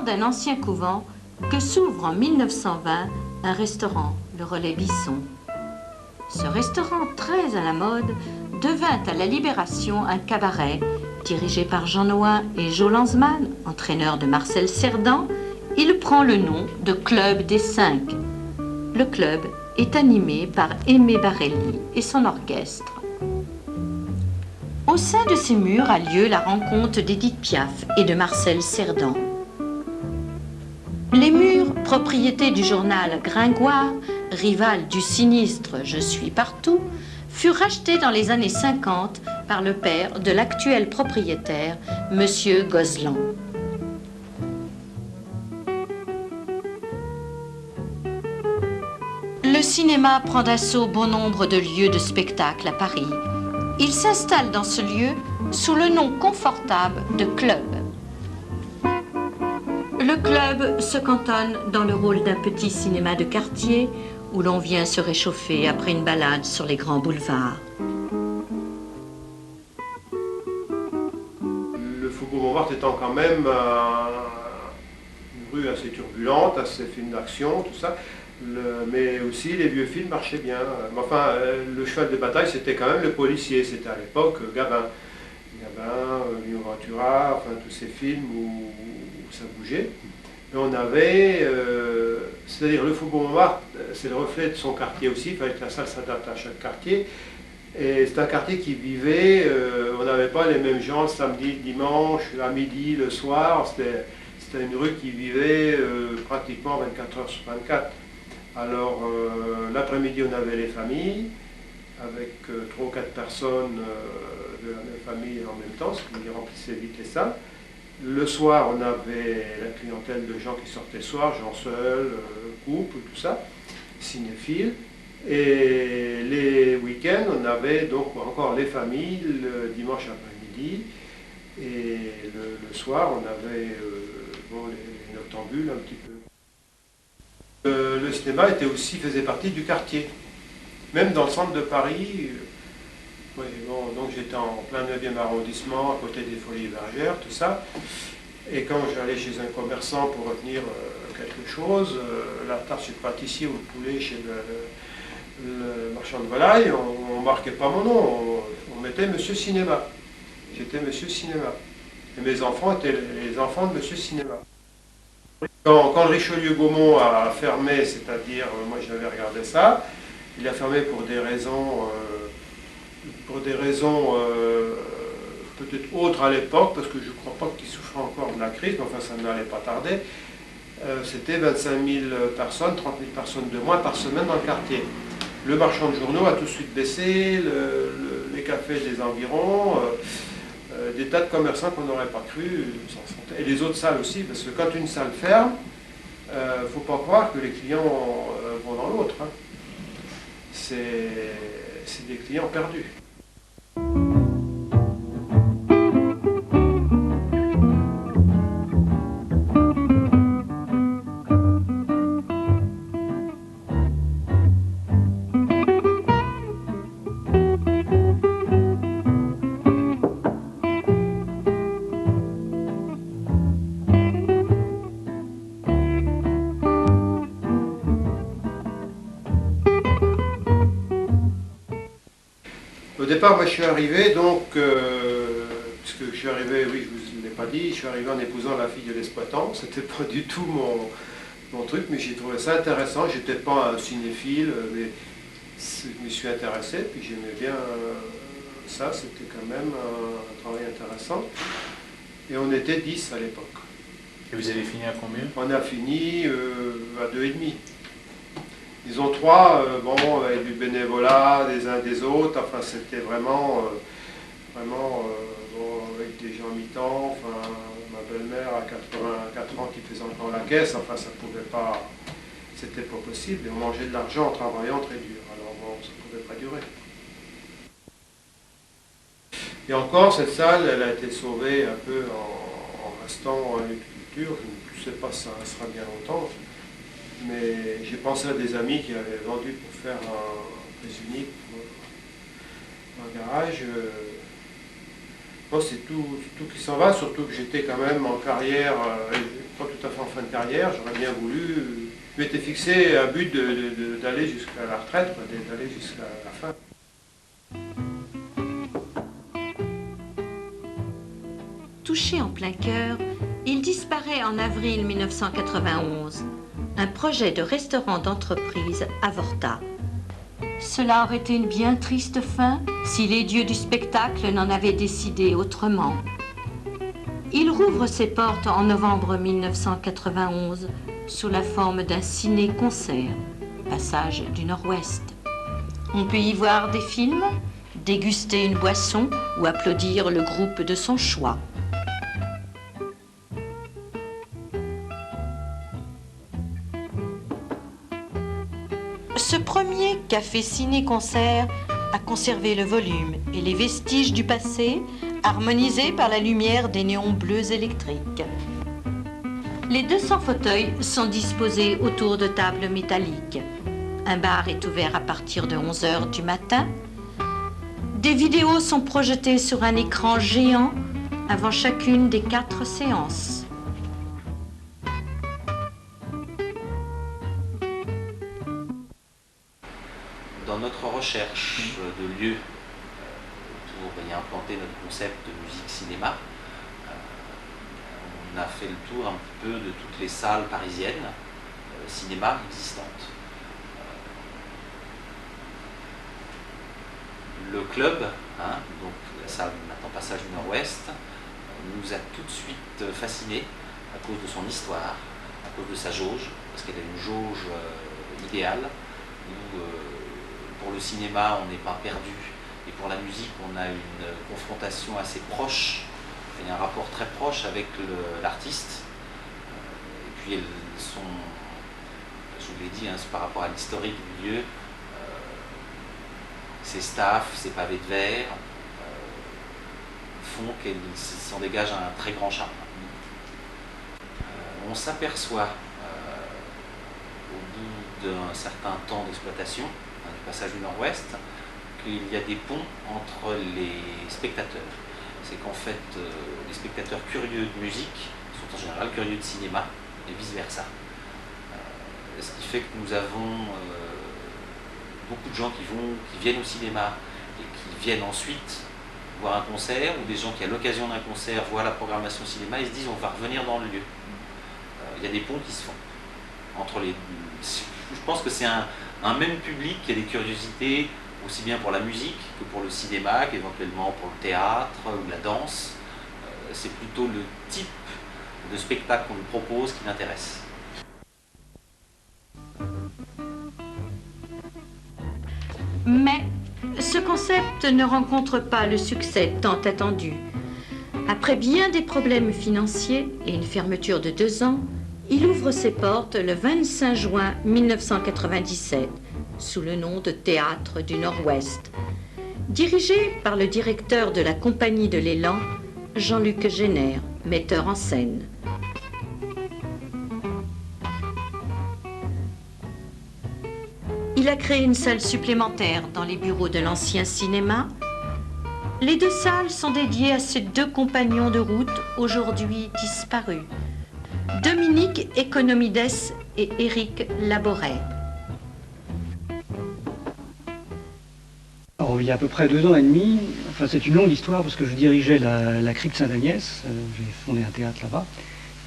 bord d'un ancien couvent que s'ouvre en 1920 un restaurant, le Relais Bisson. Ce restaurant très à la mode devint à la Libération un cabaret dirigé par Jean Nouin et Jo Lanzmann, entraîneur de Marcel Cerdan. Il prend le nom de Club des Cinq. Le club est animé par Aimé Barelli et son orchestre. Au sein de ces murs a lieu la rencontre d'Édith Piaf et de Marcel Cerdan. Les murs, propriété du journal Gringoire, rival du sinistre Je suis partout, furent rachetés dans les années 50 par le père de l'actuel propriétaire, Monsieur Gozlan. Le cinéma prend d'assaut bon nombre de lieux de spectacle à Paris. Il s'installe dans ce lieu sous le nom confortable de club. Le club se cantonne dans le rôle d'un petit cinéma de quartier où l'on vient se réchauffer après une balade sur les grands boulevards. Le Faubourg Montmartre étant quand même une rue assez turbulente, assez film d'action, tout ça, mais aussi les vieux films marchaient bien. Enfin, le cheval de bataille, c'était quand même le policier, c'était à l'époque Gabin. Gabin, Léon Ventura, enfin tous ces films où ça bougeait. Mais on avait, c'est-à-dire le Faubourg Montmartre, c'est le reflet de son quartier aussi, il fallait que la salle s'adapte à chaque quartier. Et c'est un quartier qui vivait, on n'avait pas les mêmes gens le samedi, le dimanche, à midi, le soir, c'était une rue qui vivait pratiquement 24 heures sur 24. Alors l'après-midi on avait les familles, avec 3 ou 4 personnes de la même famille en même temps, ce qui remplissait vite les salles. Le soir, on avait la clientèle de gens qui sortaient le soir, gens seuls, couples, tout ça, cinéphiles. Et les week-ends, on avait donc encore les familles le dimanche après-midi. Et le soir, on avait les noctambules un petit peu. Le cinéma faisait partie du quartier. Même dans le centre de Paris, donc j'étais en plein 9e arrondissement, à côté des Folies Bergères, tout ça. Et quand j'allais chez un commerçant pour retenir quelque chose, la tarte sur le pâtissier ou le poulet chez le marchand de volaille, on ne marquait pas mon nom, on mettait Monsieur Cinéma. J'étais Monsieur Cinéma. Et mes enfants étaient les enfants de Monsieur Cinéma. Quand le Richelieu-Gaumont a fermé, c'est-à-dire, moi j'avais regardé ça, il a fermé pour des raisons peut-être autres à l'époque, parce que je ne crois pas qu'il souffrait encore de la crise, mais enfin ça n'allait pas tarder. C'était 25 000 personnes, 30 000 personnes de moins par semaine dans le quartier. Le marchand de journaux a tout de suite baissé, les cafés des environs, des tas de commerçants qu'on n'aurait pas cru, et les autres salles aussi, parce que quand une salle ferme, il ne faut pas croire que les clients vont dans l'autre. Hein. C'est des clients perdus. Au départ, moi je suis arrivé, donc, puisque je suis arrivé, oui, je ne vous l'ai pas dit, je suis arrivé en épousant la fille de l'exploitant. C'était pas du tout mon truc, mais j'ai trouvé ça intéressant. J'étais pas un cinéphile, mais je me suis intéressé, puis j'aimais bien ça, c'était quand même un travail intéressant. Et on était 10 à l'époque. Et vous avez fini à combien? On a fini à 2,5. Ils ont 3, avec du bénévolat des uns des autres, enfin c'était vraiment, avec des gens mi-temps, enfin ma belle-mère à 84 ans qui faisait encore la caisse, enfin ça pouvait pas, c'était pas possible, et on mangeait de l'argent en travaillant très dur, alors bon, ça pouvait pas durer. Et encore, cette salle, elle a été sauvée un peu en restant en agriculture, je ne sais pas si ça restera bien longtemps. Mais j'ai pensé à des amis qui avaient vendu pour faire un prise unique pour un garage. Bon, c'est tout qui s'en va, surtout que j'étais quand même en carrière, pas tout à fait en fin de carrière, j'aurais bien voulu, je m'étais fixé un but d'aller jusqu'à la retraite, d'aller jusqu'à la fin. Touché en plein cœur, il disparaît en avril 1991. Un projet de restaurant d'entreprise avorta. Cela aurait été une bien triste fin si les dieux du spectacle n'en avaient décidé autrement. Il rouvre ses portes en novembre 1991 sous la forme d'un ciné-concert, passage du Nord-Ouest. On peut y voir des films, déguster une boisson ou applaudir le groupe de son choix. Ce premier café ciné-concert a conservé le volume et les vestiges du passé, harmonisés par la lumière des néons bleus électriques. Les 200 fauteuils sont disposés autour de tables métalliques. Un bar est ouvert à partir de 11 h du matin. Des vidéos sont projetées sur un écran géant avant chacune des 4 séances. Dans notre recherche de lieux pour y implanter notre concept de musique-cinéma, on a fait le tour un peu de toutes les salles parisiennes, cinéma existantes. Le club, donc la salle maintenant Passage du Nord-Ouest, nous a tout de suite fascinés à cause de son histoire, à cause de sa jauge, parce qu'elle a une jauge idéale, où pour le cinéma on n'est pas perdu, et pour la musique on a une confrontation assez proche, et un rapport très proche avec l'artiste. Et puis elles sont, je vous l'ai dit, c'est par rapport à l'historique du lieu, ses staffs, ses pavés de verre, font qu'elle s'en dégage un très grand charme. On s'aperçoit au bout d'un certain temps d'exploitation du Passage du Nord-Ouest qu'il y a des ponts entre les spectateurs. C'est qu'en fait, les spectateurs curieux de musique sont en général curieux de cinéma et vice-versa. Ce qui fait que nous avons beaucoup de gens qui viennent au cinéma et qui viennent ensuite voir un concert, ou des gens qui à l'occasion d'un concert voient la programmation cinéma et se disent on va revenir dans le lieu. Il y a des ponts qui se font entre les... Je pense que c'est un même public qui a des curiosités aussi bien pour la musique que pour le cinéma, qu'éventuellement pour le théâtre ou la danse. C'est plutôt le type de spectacle qu'on nous propose qui l'intéresse. Mais ce concept ne rencontre pas le succès tant attendu. Après bien des problèmes financiers et une fermeture de 2 ans, il ouvre ses portes le 25 juin 1997 sous le nom de Théâtre du Nord-Ouest. Dirigé par le directeur de la Compagnie de l'Élan, Jean-Luc Génère, metteur en scène. Il a créé une salle supplémentaire dans les bureaux de l'ancien cinéma. Les 2 salles sont dédiées à ses 2 compagnons de route, aujourd'hui disparus, Dominique Economides et Éric Laboret. Alors, il y a à peu près 2 ans et demi, enfin c'est une longue histoire parce que je dirigeais la crypte Sainte-Agnès, j'ai fondé un théâtre là-bas.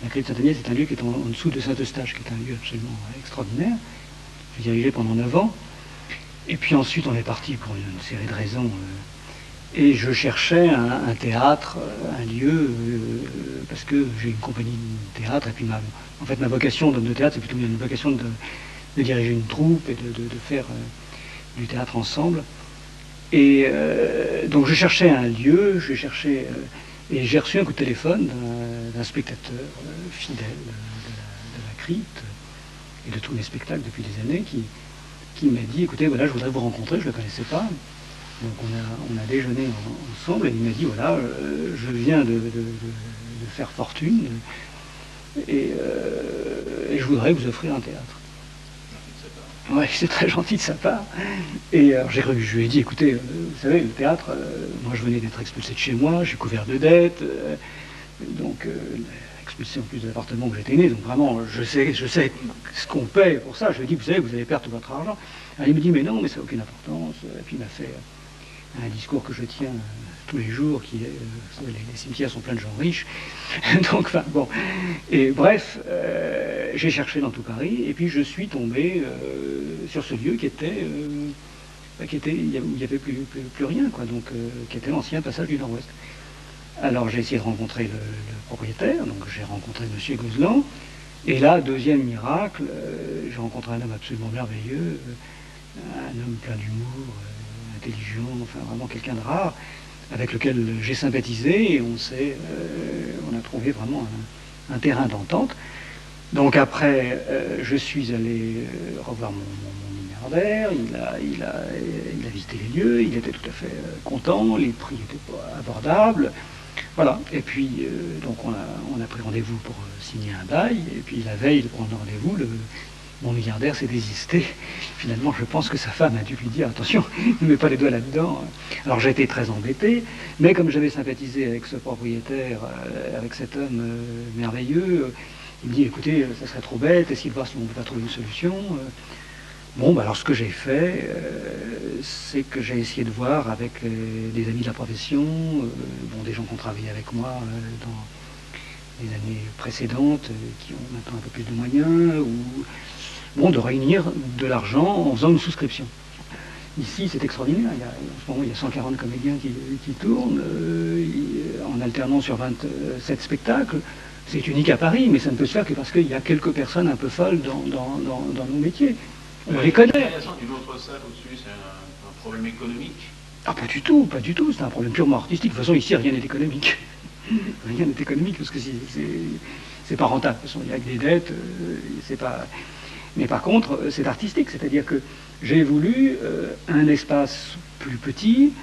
La crypte Sainte-Agnès est un lieu qui est en dessous de Saint-Eustache, qui est un lieu absolument extraordinaire. J'ai dirigé pendant 9 ans, et puis ensuite on est parti pour une série de raisons, et je cherchais un théâtre, un lieu, parce que j'ai une compagnie de théâtre, et puis en fait ma vocation d'homme de théâtre, c'est plutôt une vocation de diriger une troupe et de faire du théâtre ensemble. Et donc je cherchais un lieu, et j'ai reçu un coup de téléphone d'un spectateur fidèle de la crypte, et de tous mes spectacles depuis des années, qui m'a dit, écoutez, voilà, je voudrais vous rencontrer, je ne le connaissais pas. Donc on a déjeuné ensemble, et il m'a dit, voilà, je viens de faire fortune, et je voudrais vous offrir un théâtre. Ouais, c'est très gentil de sa part. Et alors, je lui ai dit, écoutez, vous savez, le théâtre, moi je venais d'être expulsé de chez moi, j'ai couvert de dettes, donc expulsé en plus de l'appartement où j'étais né, donc vraiment, je sais ce qu'on paye pour ça. Je lui ai dit, vous savez, vous allez perdre tout votre argent. Alors, il me dit, mais non, mais ça n'a aucune importance. Et puis il m'a fait un discours que je tiens tous les jours, qui est, les cimetières sont pleins de gens riches. Donc, enfin, bon. Et bref, j'ai cherché dans tout Paris, et puis je suis tombé sur ce lieu qui était, où il n'y avait plus rien, quoi, donc, qui était l'ancien passage du Nord-Ouest. Alors j'ai essayé de rencontrer le propriétaire, donc j'ai rencontré M. Gozlan, et là, deuxième miracle, j'ai rencontré un homme absolument merveilleux, un homme plein d'humour, intelligent, enfin vraiment quelqu'un de rare, avec lequel j'ai sympathisé, et on a trouvé vraiment un terrain d'entente. Donc après, je suis allé revoir mon milliardaire, il a visité les lieux, il était tout à fait content, les prix étaient pas abordables. Voilà, et puis donc on a pris rendez-vous pour signer un bail, et puis la veille de prendre rendez-vous, mon milliardaire s'est désisté. Finalement, je pense que sa femme a dû lui dire, attention, ne mets pas les doigts là-dedans. Alors j'ai été très embêté, mais comme j'avais sympathisé avec ce propriétaire, avec cet homme merveilleux, il me dit, écoutez, ça serait trop bête, essayez de voir si on ne peut pas trouver une solution. Bon, bah alors ce que j'ai fait, c'est que j'ai essayé de voir avec des amis de la profession, des gens qui ont travaillé avec moi dans les années précédentes, qui ont maintenant un peu plus de moyens, de réunir de l'argent en faisant une souscription. Ici, c'est extraordinaire. En ce moment, il y a 140 comédiens qui tournent, en alternant sur 27 spectacles. C'est unique à Paris, mais ça ne peut se faire que parce qu'il y a quelques personnes un peu folles dans nos métiers. On les connaît. Une autre salle au-dessus, c'est un problème économique? Ah, pas du tout. C'est un problème purement artistique. De toute façon, ici, rien n'est économique. Rien n'est économique parce que c'est pas rentable. De toute façon, il y a que des dettes, c'est pas... Mais par contre, c'est artistique, c'est-à-dire que j'ai voulu un espace plus petit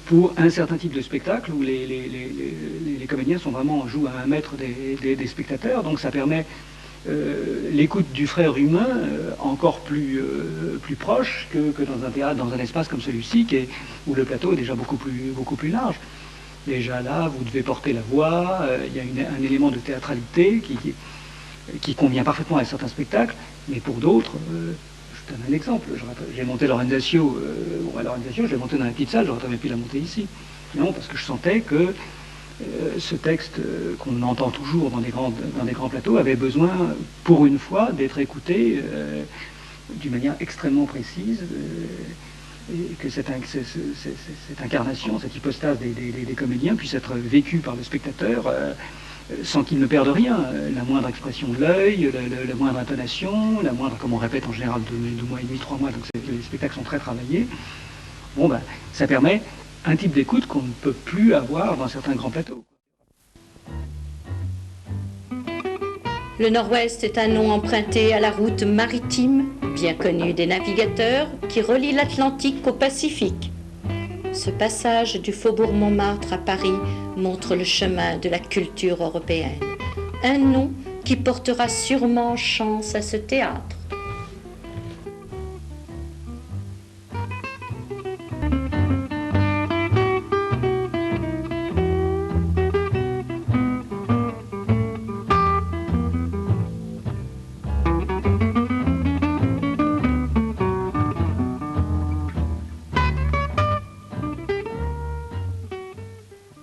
pour un certain type de spectacle où les comédiens jouent à 1 mètre des spectateurs, donc ça permet l'écoute du frère humain encore plus proche que dans un théâtre, dans un espace comme celui-ci, où le plateau est déjà beaucoup plus large. Déjà là, vous devez porter la voix, il y a un élément de théâtralité qui convient parfaitement à certains spectacles, mais pour d'autres, je donne un exemple. J'ai monté Lorenzaccio, je l'ai monté dans la petite salle, j'aurais jamais pu la monter ici. Non, parce que je sentais que ce texte qu'on entend toujours dans des grands plateaux avait besoin, pour une fois, d'être écouté d'une manière extrêmement précise, et que cette incarnation, cette hypostase des comédiens puisse être vécue par le spectateur sans qu'il ne perde rien. La moindre expression de l'œil, la moindre intonation, la moindre, comme on répète en général 2 mois et demi, 3 mois, donc les spectacles sont très travaillés. Ça permet un type d'écoute qu'on ne peut plus avoir dans certains grands plateaux. Le Nord-Ouest est un nom emprunté à la route maritime, bien connue des navigateurs, qui relie l'Atlantique au Pacifique. Ce passage du faubourg Montmartre à Paris montre le chemin de la culture européenne. Un nom qui portera sûrement chance à ce théâtre.